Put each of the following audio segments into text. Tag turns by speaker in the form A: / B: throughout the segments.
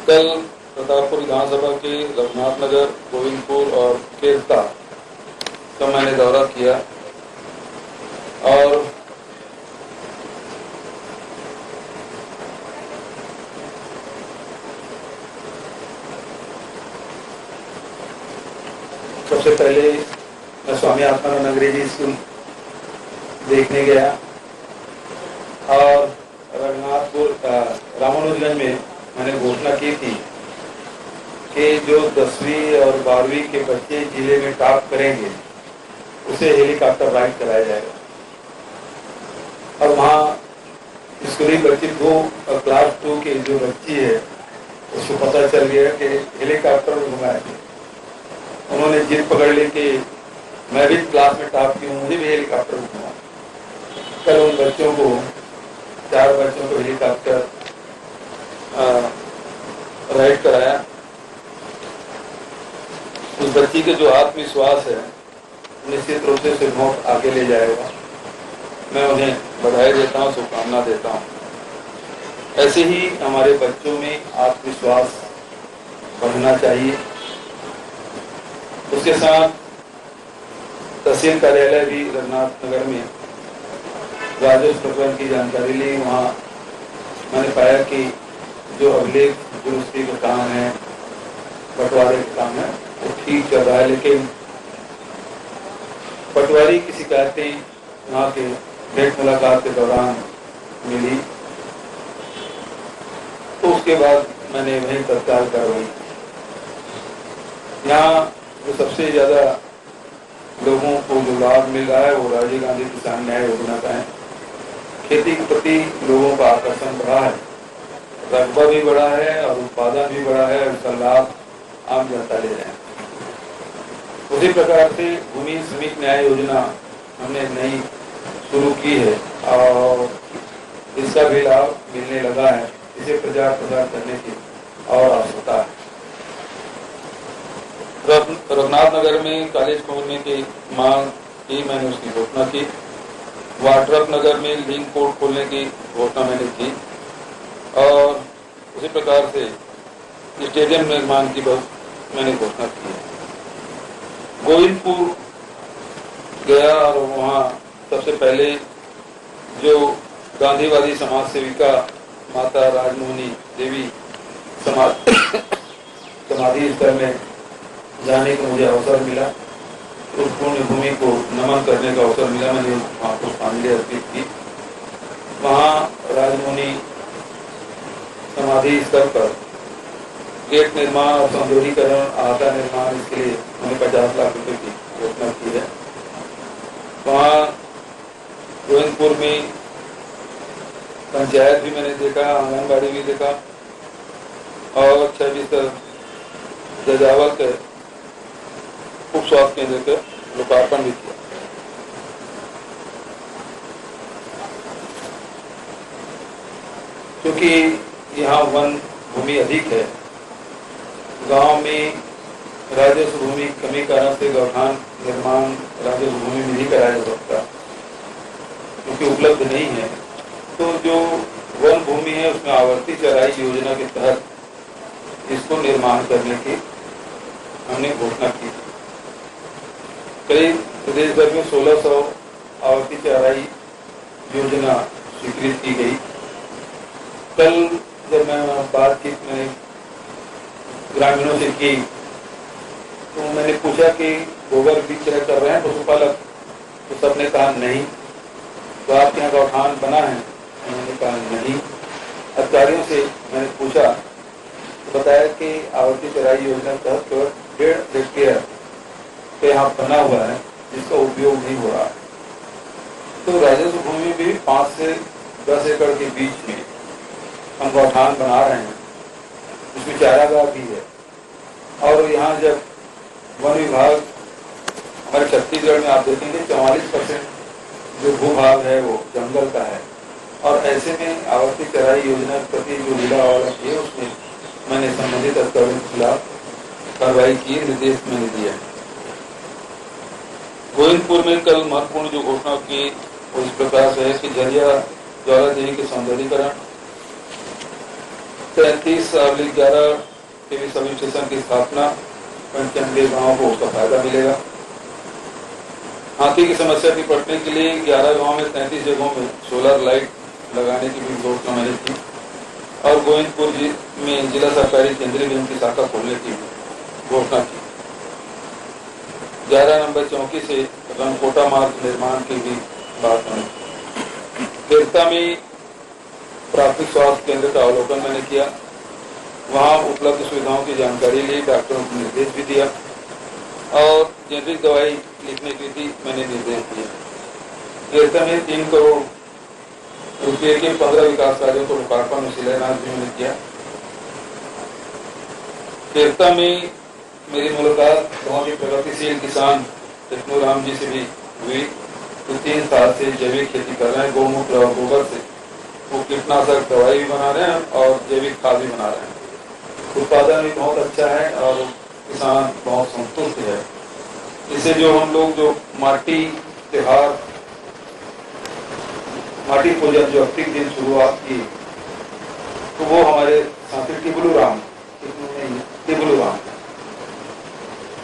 A: कल प्रतापपुर विधानसभा के रघुनाथ नगर, गोविंदपुर और केरता का मैंने दौरा किया और सबसे पहले मैं स्वामी आत्मानंद अंग्रेजी स्कूल देखने गया और रघुनाथपुर रामानुजगंज में मैंने घोषणा की थी कि जो 10वीं और 12वीं के बच्चे जिले में टॉप करेंगे उसे हेलीकॉप्टर राइड कराया जाएगा। और वहाँ स्कूली बच्ची क्लास 2 की जो बच्ची है उसको पता चल गया कि हेलीकॉप्टर में घुमाएंगे। उन्होंने जिद पकड़ ली कि मैं भी क्लास में टॉप की हूँ, मुझे भी हेलीकॉप्टर में घुमा। कल उन बच्चों को 4 बच्चों को हेलीकॉप्टर राइड कराया। उस बच्ची के जो आत्मविश्वास है निश्चित रूप से उसे बहुत आगे ले जाएगा। मैं उन्हें बधाई देता हूँ, शुभकामना देता हूँ। ऐसे ही हमारे बच्चों में आत्मविश्वास बढ़ना चाहिए। उसके साथ तहसील कार्यालय भी रघुनाथ नगर में राजस्व प्रकरण की जानकारी ली। वहाँ मैंने पाया कि जो अभिलेख दुरुस्ती का काम है, बंटवारे का काम है, वो ठीक चल रहा है, लेकिन पटवारी की शिकायतें वहाँ के भेंट मुलाकात के दौरान मिली, तो उसके बाद मैंने वहीं तत्काल कार्रवाई। यहाँ जो सबसे ज्यादा लोगों को जो लाभ मिल रहा है वो राजीव गांधी किसान न्याय योजना का है। खेती के प्रति लोगों का आकर्षण बढ़ा है, रकबा भी बढ़ा है और उत्पादन भी बढ़ा है। उसका लाभ आम जनता ले रहे हैं। उसी प्रकार से भूमि श्रमिक न्याय योजना हमने नई शुरू की है और इसका भी लाभ मिलने लगा है। इसे प्रचार प्रसार करने की और आवश्यकता है। रघुनाथ नगर में कॉलेज खोलने की मांग की मैंने उसकी घोषणा की। वाड्रप नगर में लिंक कोर्ट खोलने की घोषणा मैंने की और उसी प्रकार से स्टेडियम निर्माण की मैंने घोषणा की है। गोविंदपुर गया और वहाँ सबसे पहले जो गांधीवादी समाज सेविका माता राजमोहनी देवी समाधि स्थल में जाने को मुझे अवसर मिला। उस पुण्य भूमि को नमन करने का अवसर मिला। मैंने वहाँ पुष्पांजलि अर्पित की। वहाँ राजमोहनी समाधि स्थल पर गेट निर्माण और सौंदर्यीकरण, अहाता निर्माण, इसके लिए मैंने 50 लाख रुपए की घोषणा की है। वहाँ गोविंदपुर में पंचायत भी मैंने देखा, आंगनबाड़ी भी देखा और 6 बिस्तर जजावल के उप स्वास्थ्य केंद्र का लोकार्पण भी किया। क्योंकि यहाँ वन भूमि अधिक है, गांव में राजस्व भूमि कमी कारण से गौठान निर्माण राजस्व भूमि में नहीं कराया जा सकता, क्योंकि उपलब्ध नहीं है। तो जो वन भूमि है उसमें आवर्ती चराई योजना के तहत इसको निर्माण करने की हमने घोषणा की। करीब प्रदेश भर में 1600 आवर्ती चराई योजना स्वीकृत की गई। कल जब मैं बातचीत में ग्रामीणों से की तो मैंने पूछा कि गोबर विक्रय कर रहे हैं पशुपालक, तो सबने कहा नहीं। तो आपके यहाँ गौठान बना है? उन्होंने कहा नहीं। अधिकारियों से मैंने पूछा तो बताया कि आवर्ती चराई योजना के तहत केवल 1.5 हेक्टेयर के यहाँ बना हुआ है जिसका उपयोग नहीं हो रहा है। तो राजस्व भूमि भी 5 से 10 एकड़ के बीच में हम गौठान बना रहे हैं, उसमें चारागाह भी है। और यहाँ जब वन विभाग हमारे छत्तीसगढ़ में आप देखेंगे 44% जो भूभाग है वो जंगल का है। और ऐसे में आवर्ती चराई योजना के प्रति जो जिला वाला है उसमें मैंने संबंधित अधिकारियों के खिलाफ कार्रवाई की, निर्देश मैंने दिया। गोविंदपुर में कल महत्वपूर्ण जो घोषणा की वो इस प्रकार से है कि झरिया ज्वाला देवी के सौंदर्यीकरण, 33/11 के भी सभी स्टेशन की स्थापना पंचानवे गाँव को उसका फायदा मिलेगा। हाथी की समस्या से निपटने के लिए 11 गाँव में 33 जगहों में सोलर लाइट लगाने की भी घोषणा मैंने की और गोविंदपुर में जिला सहकारी केंद्रीय बैंक की शाखा खोलने की घोषणा की। 11 नंबर चौकी से रंगकोटा मार्ग निर्माण की भी बात मैंने की। खेरता में प्राथमिक स्वास्थ्य केंद्र का अवलोकन मैंने किया, वहां उपलब्ध सुविधाओं की जानकारी ली, डॉक्टरों को निर्देश भी दिया और जेनरिक दवाई लिखने की भी मैंने निर्देश दिया। खेरता में 3 करोड़ रुपये के 15 विकास कार्यों को लोकार्पण और शिलान्यास भी मैंने किया। खेरता में मेरी मुलाकात बहुत ही प्रगतिशील किसान कृष्णराम जी से भी हुई, तो 3 साल से जैविक खेती कर रहे हैं। गौमूत्र और गोबर से वो कीटनाशक दवाई भी बना रहे हैं और जैविक खाद भी बना रहे हैं। उत्पादन भी बहुत अच्छा है और किसान बहुत संतुष्ट है। इससे जो हम लोग जो माटी त्योहार माटी पूजन जो 31 दिन शुरुआत की, तो वो हमारे साथी टिबलू राम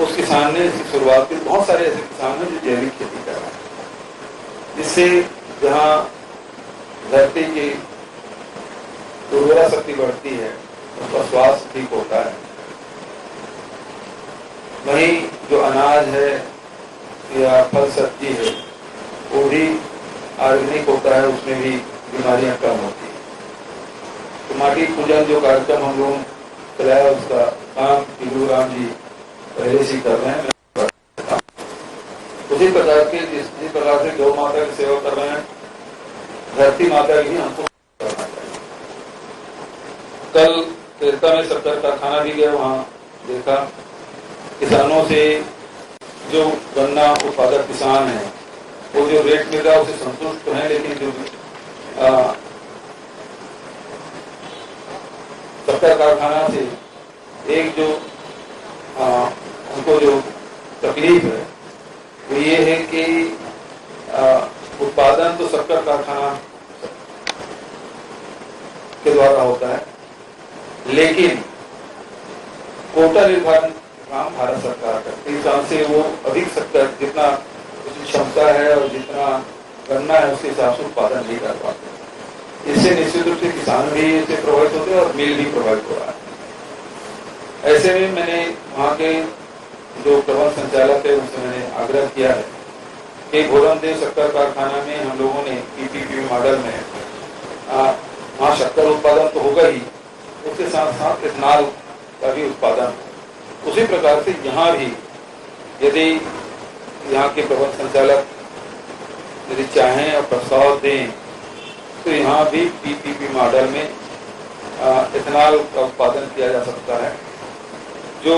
A: उस किसान ने इसकी शुरुआत की। बहुत सारे ऐसे किसान हैं जो जैविक खेती कर रहे हैं, इससे जहाँ धरती की उर्वरा शक्ति बढ़ती है, उनका स्वास्थ्य ठीक होता है। वहीं जो अनाज है या फल सब्जी है वो भी ऑर्गेनिक होता है, उसमें भी बीमारियां कम होती है। तो माटी पूजन जो कार्यक्रम हम लोग चलाया उसका काम टिबलू राम जी पहले से कर रहे हैं। उसी प्रकार के जिस प्रकार से गौ माता की सेवा कर रहे हैं, धरती माता की हमको करना चाहिए। कल खेरता में शक्कर कारखाना भी गया, वहां देखा किसानों से जो गन्ना उत्पादक किसान है वो जो रेट मिल रहा है उसे संतुष्ट तो है, लेकिन जो शक्कर कारखाना से एक जो उनको जो तकलीफ है वो ये है कि उत्पादन तो शक्कर कारखाना के द्वारा होता है, लेकिन कोटा निर्धारण काम भारत सरकार करती है। हिसाब से वो अधिक शक्कर जितना उसकी क्षमता है और जितना गन्ना है उसके हिसाब से उत्पादन नहीं कर पाते। इससे निश्चित रूप से किसान भी इससे प्रभावित होते हैं और मिल भी प्रभावित हो रहा है। ऐसे में मैंने वहाँ के जो प्रबंध संचालक है उनसे मैंने आग्रह किया है कि घोरमदेव शक्कर कारखाना में हम लोगों ने पीपीपी मॉडल में वहाँ शक्कर उत्पादन तो होगा ही, उसके साथ साथ इथेनॉल का भी उत्पादन। उसी प्रकार से यहाँ भी यदि यहाँ के प्रबंध संचालक यदि चाहें और प्रस्ताव दें तो यहाँ भी पीपीपी मॉडल में इथेनॉल का उत्पादन किया जा सकता है, जो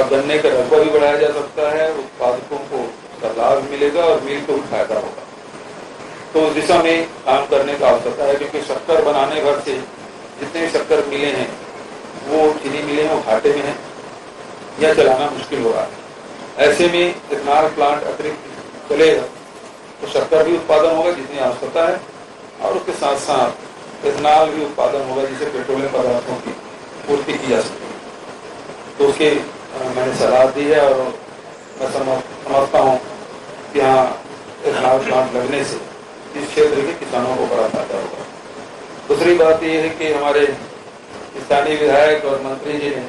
A: गन्ने का रकबा भी बढ़ाया जा सकता है, उत्पादकों को उसका लाभ मिलेगा और मिल को भी फायदा होगा। तो उस दिशा में काम करने का आवश्यकता है, क्योंकि शक्कर बनाने भर से जितने शक्कर मिले हैं वो चीनी मिले हैं वो घाटे में हैं या चलाना मुश्किल हो रहा है। ऐसे में इथेनॉल प्लांट अतिरिक्त चलेगा तो शक्कर भी उत्पादन होगा जितनी आवश्यकता है, और उसके साथ साथ इथेनॉल भी उत्पादन होगा जिससे पेट्रोलियम पदार्थों की पूर्ति की जा सकती है। तो उसके मैंने सलाह दी है और मैं समझता हूँ कि यहाँ इथेनॉल प्लांट लगने से इस क्षेत्र के किसानों को बड़ा फायदा होगा। दूसरी बात यह है कि हमारे स्थानीय विधायक और मंत्री जी ने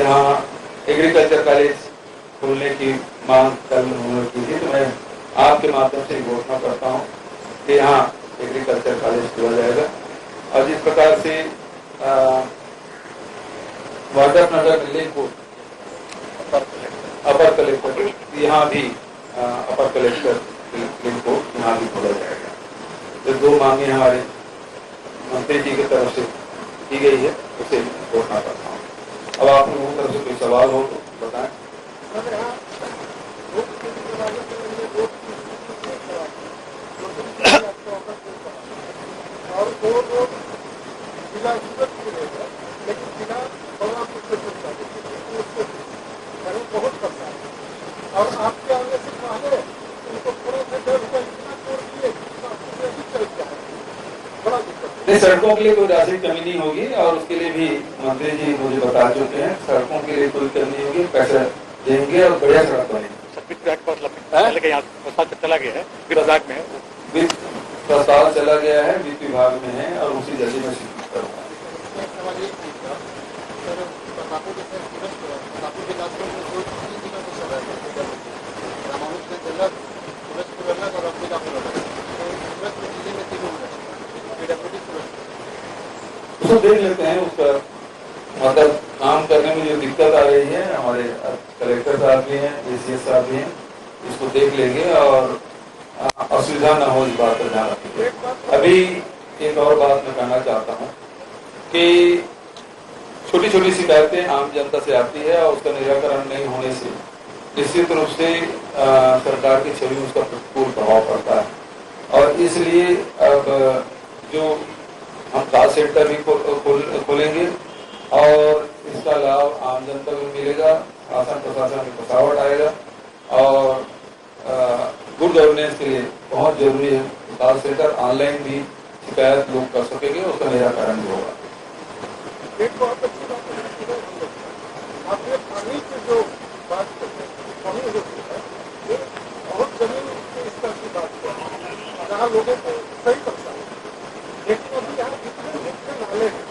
A: यहाँ एग्रीकल्चर कॉलेज खोलने की मांग कल उन्होंने की थी, तो मैं आपके माध्यम से घोषणा करता हूँ कि यहाँ एग्रीकल्चर कॉलेज खोला जाएगा। और जिस प्रकार से वाड्रफनगर जिले को अपर कलेक्टर यहाँ भी अपर कलेक्टर को यहाँ भी खोला जाएगा। तो 2 मांगे हमारे मंत्री जी की तरफ से की गई है, उसे घोषणा करता हूँ। अब आप लोगों की तरफ से कोई सवाल हो तो बताएं।
B: और आपके आने से पहले उनको पूरा से 10 रुपये इतना छोड़ दिए, बड़ा दिक्कत है।
A: नहीं, सड़कों के लिए कोई राशि की कमी नहीं होगी और उसके लिए भी मंत्री जी मुझे बता चुके हैं, सड़कों के लिए कोई कमी नहीं होगी, पैसा देंगे और बढ़िया सड़क बनेगी।
C: वित्त विभाग का मतलब पहले के यहाँ प्रस्ताव चला गया है, वित्त विभाग में है,
A: वित्त प्रस्ताव चला गया है, वित्त विभाग में है और उसी जैसे मैं स्वीकृत करूँगा।
B: एक सवाल ये पूछा सर, प्रतापो के सर प्रतापो के लास्ट में जो 3 दिनों में सब है रामानुज में जल्द सूरजपुर अलग और अब्दुल्लापुर अलग, तो सूरजपुर जिले में तीनों में पीडब्ल्यूडी सूरजपुर
A: उसको देख लेते हैं, उसका मतलब काम करने में जो दिक्कत आ रही है, हमारे कलेक्टर साहब भी हैं, एसीएस साहब भी हैं, इसको देख लेंगे और असुविधा न हो इस बात पर ध्यान रखेंगे। अभी एक और बात मैं कहना चाहता हूँ कि छोटी छोटी शिकायतें आम जनता से आती है और उसका निराकरण नहीं होने से निश्चित रूप से सरकार की छवि में उसका प्रतिकूल प्रभाव पड़ता है और इसलिए अब जो हम कॉल सेंटर भी खोलेंगे और इसका लाभ आम जनता को मिलेगा, शासन प्रशासन में फसावट आएगा और गुड गवर्नेंस के लिए बहुत जरूरी है कॉल सेंटर ऑनलाइन भी शिकायत लोग कर सकेंगे, उसका निराकरण भी होगा।
B: एक बहुत अच्छी बात है, आपने पानी की जो बात करते हैं, पानी होती है, ये बहुत जमीन के स्तर की बात है जहाँ लोगों को सही पता है, लेकिन अभी यहाँ जितने मुख्य नाले हैं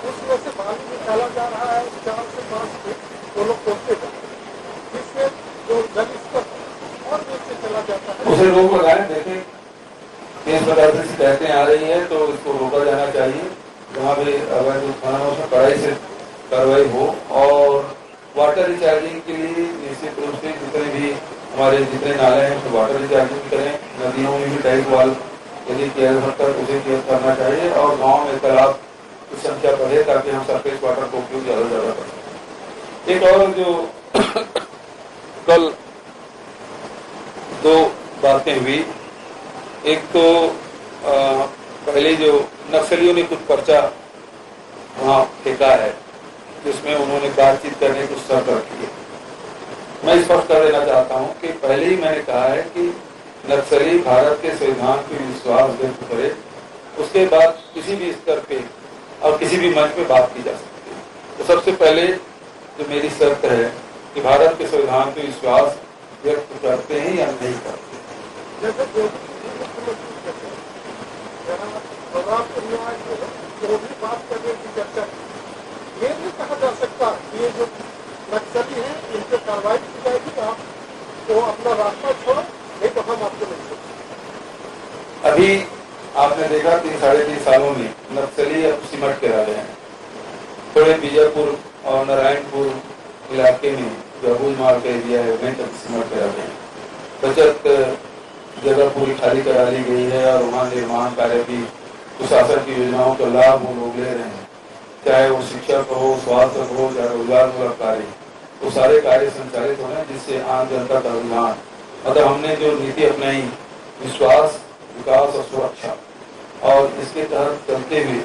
B: उसमें से पानी निकाला जा रहा है 4 से 5 फीट, वो लोग खोलते जा रहे हैं, जिससे जो जल स्तर और नीचे चला जाता है।
A: उसे रोक लगाए, देखें किस प्रकार से शिकायतें आ रही है तो इसको रोका जाना चाहिए, जहाँ भी अगर जो थाना उसमें कड़ाई से कार्रवाई हो और वाटर रिचार्जिंग के लिए निश्चित रूप से जितने भी हमारे जितने नाले हैं उसमें वाटर रिचार्जिंग करें, नदियों में भी टाइप वाल यदि किया जा सकता है उसे किया करना चाहिए और गाँव में तालाब की संख्या बढ़े ताकि हम सरफेस वाटर का उपयोग ज्यादा से ज्यादा कर सकें। एक और जो कल 2 बातें हुई, एक तो पहले जो नक्सलियों ने कुछ पर्चा वहाँ फेंका है जिसमें उन्होंने बातचीत करने की शर्त रखी है। मैं स्पष्ट कर देना चाहता हूँ कि पहले ही मैंने कहा है कि नक्सली भारत के संविधान पर विश्वास व्यक्त करे, उसके बाद किसी भी स्तर पे और किसी भी मंच पे बात की जा सकती है। तो सबसे पहले जो मेरी शर्त है कि भारत के संविधान पे विश्वास व्यक्त करते हैं या नहीं करते।
B: जैसे जो भी बात करने की चर्चा, ये नहीं कहा जा सकता ये जो नक्सली है इन पर कार्रवाई की जाएगी, आप तो अपना रास्ता छोड़ो, नहीं तो हम आपको नहीं सकते।
A: अभी आपने देखा 3-3.5 सालों में नक्सली अब सिमट के रह गए हैं। थोड़े बीजापुर और नारायणपुर इलाके में जो अबूल मार का एरिया है वहीं तक सिमट के रह गए हैं। बचत जगह पूरी खाली करा ली गई है और वहाँ निर्माण कार्य भी सुशासन की योजनाओं का लाभ वो लोग ले रहे हैं, चाहे वो शिक्षक हो, स्वास्थ्य हो, चाहे रोजगार मूलक कार्य, वो सारे कार्य संचालित हो रहे हैं जिससे आम जनता का रुझान, मतलब हमने जो नीति अपनाई विश्वास, विकास और सुरक्षा, और इसके तहत चलते हुए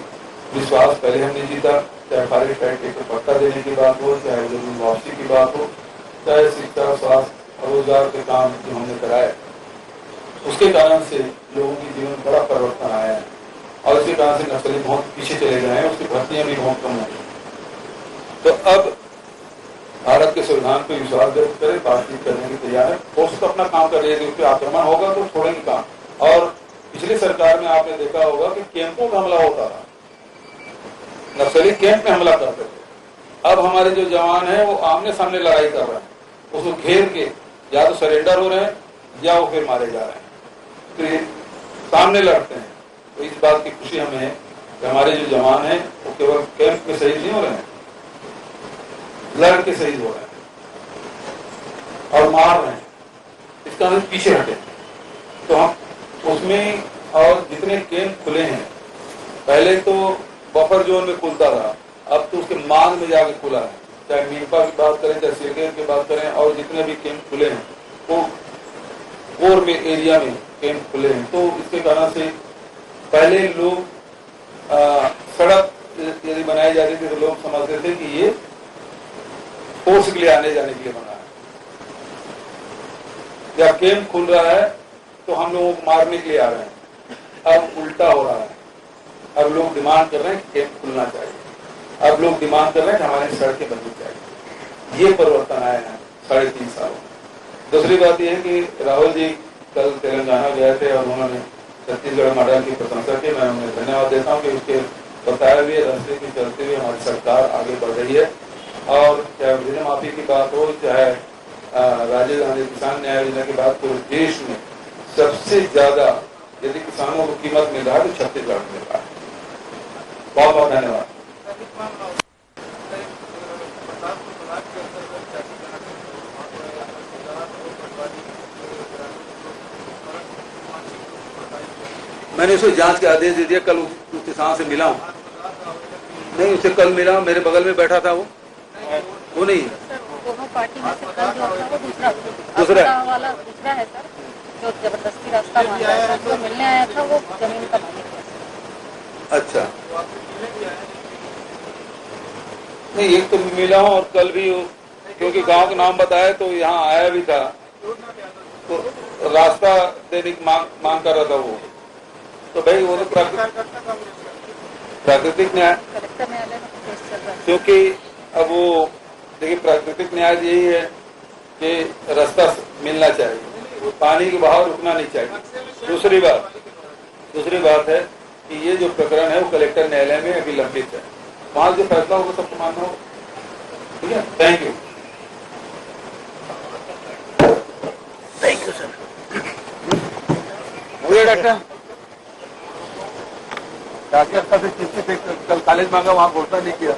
A: विश्वास पहले हमने जीता, चाहे खारिज फैक्ट्री को पट्टा देने की बात हो, चाहे जमीन वापसी की बात हो, चाहे शिक्षा, स्वास्थ्य और रोजगार के काम जो हमने कराए, उसके कारण से लोगों के जीवन में बड़ा परिवर्तन आया है और इसके कारण से नक्सली बहुत पीछे चले गए हैं, उसकी भर्तियां भी बहुत कम हो गई। तो अब भारत के संविधान पर विश्वास व्यक्त करे, बातचीत करने की तैयार है, फोर्स तो अपना काम कर रही है, उस पर आक्रमण होगा तो छोड़ेंगे काम। और पिछली सरकार में आपने देखा होगा कि कैंपों में हमला होता था, नक्सली कैंप में हमला करते थे। अब हमारे जो जवान हैं वो आमने सामने लड़ाई कर रहे हैं, उसको घेर के या तो सरेंडर हो रहे हैं या वो फिर मारे जा रहे हैं, तो ये सामने लड़ते हैं। तो इस बात की खुशी हमें है कि हमारे जो जवान हैं वो केवल कैंप में शहीद नहीं हो रहे हैं, लड़ के शहीद हो रहे हैं और मार रहे हैं, इसका हम पीछे हटे। तो हम उसमें और जितने कैंप खुले हैं, पहले तो बफर जोन में खुलता था, अब तो उसके मांग में जाके खुला है, चाहे मीरपा की बात करें, चाहे सिरगेर की बात करें, और जितने भी कैंप खुले हैं वो कोर में एरिया में कैंप खुले हैं। तो इसके कारण से पहले लोग सड़क यदि बनाई जाती थी तो लोग समझते थे कि ये फोर्स के लिए आने जाने के लिए बना है, या कैंप खुल रहा है तो हम लोगों को मारने के लिए आ रहे हैं। अब उल्टा हो रहा है, अब लोग डिमांड कर रहे हैं कि कैंप खुलना चाहिए। अब लोग डिमांड कर रहे हैं कि हमारी सड़कें बननी चाहिए। ये परिवर्तन आया है 3.5 सालों में। दूसरी बात यह है कि राहुल जी कल तेलंगाना गए थे और उन्होंने छत्तीसगढ़ मॉडल की प्रशंसा की। मैं उन्हें धन्यवाद देता हूँ कि उसके बताए हुए रास्ते की चलते हुए हमारी सरकार आगे बढ़ रही है। और चाहे ऋण माफी की बात हो, चाहे राजीव गांधी किसान न्याय योजना की बात, पूरे देश में सबसे ज्यादा यदि किसानों को कीमत मिल रहा है तो छत्तीसगढ़ में मिल रहा है। बहुत बहुत धन्यवाद। मैंने उसे जांच के आदेश दे दिया। कल उस किसान से मिला हूँ। नहीं, उससे कल मिला, मेरे बगल में बैठा था वो नहीं
D: सर, दोनों पार्टी में से कल जो था वो
A: दूसरा
D: वाला दूसरा है सर, जो जबरदस्ती रास्ता मांग रहा था, जो मिलने आया था वो जमीन का मालिक है।
A: अच्छा, नहीं एक तो मिला हूँ और कल भी क्योंकि गांव का नाम बताया तो यहाँ आया भी था, तो रास्ता देने की मांग कर रहा था वो। तो भाई वो तो प्राकृतिक न्याय,
D: कलेक्टर न्यायालय में केस चल रहा है।
A: क्योंकि अब वो देखिए प्राकृतिक न्याय यही है कि रास्ता मिलना चाहिए, पानी के बहाव रुकना नहीं चाहिए। दूसरी बात है कि ये जो प्रकरण है वो कलेक्टर न्यायालय में अभी लंबित है। वहां जो फैसला होगा सबको मानना होगा। ठीक है, थैंक यू सर। हो गया डॉक्टर। डॉक्टर का फिर किससे कल कॉलेज मांगा, वहां घोषणा नहीं किया।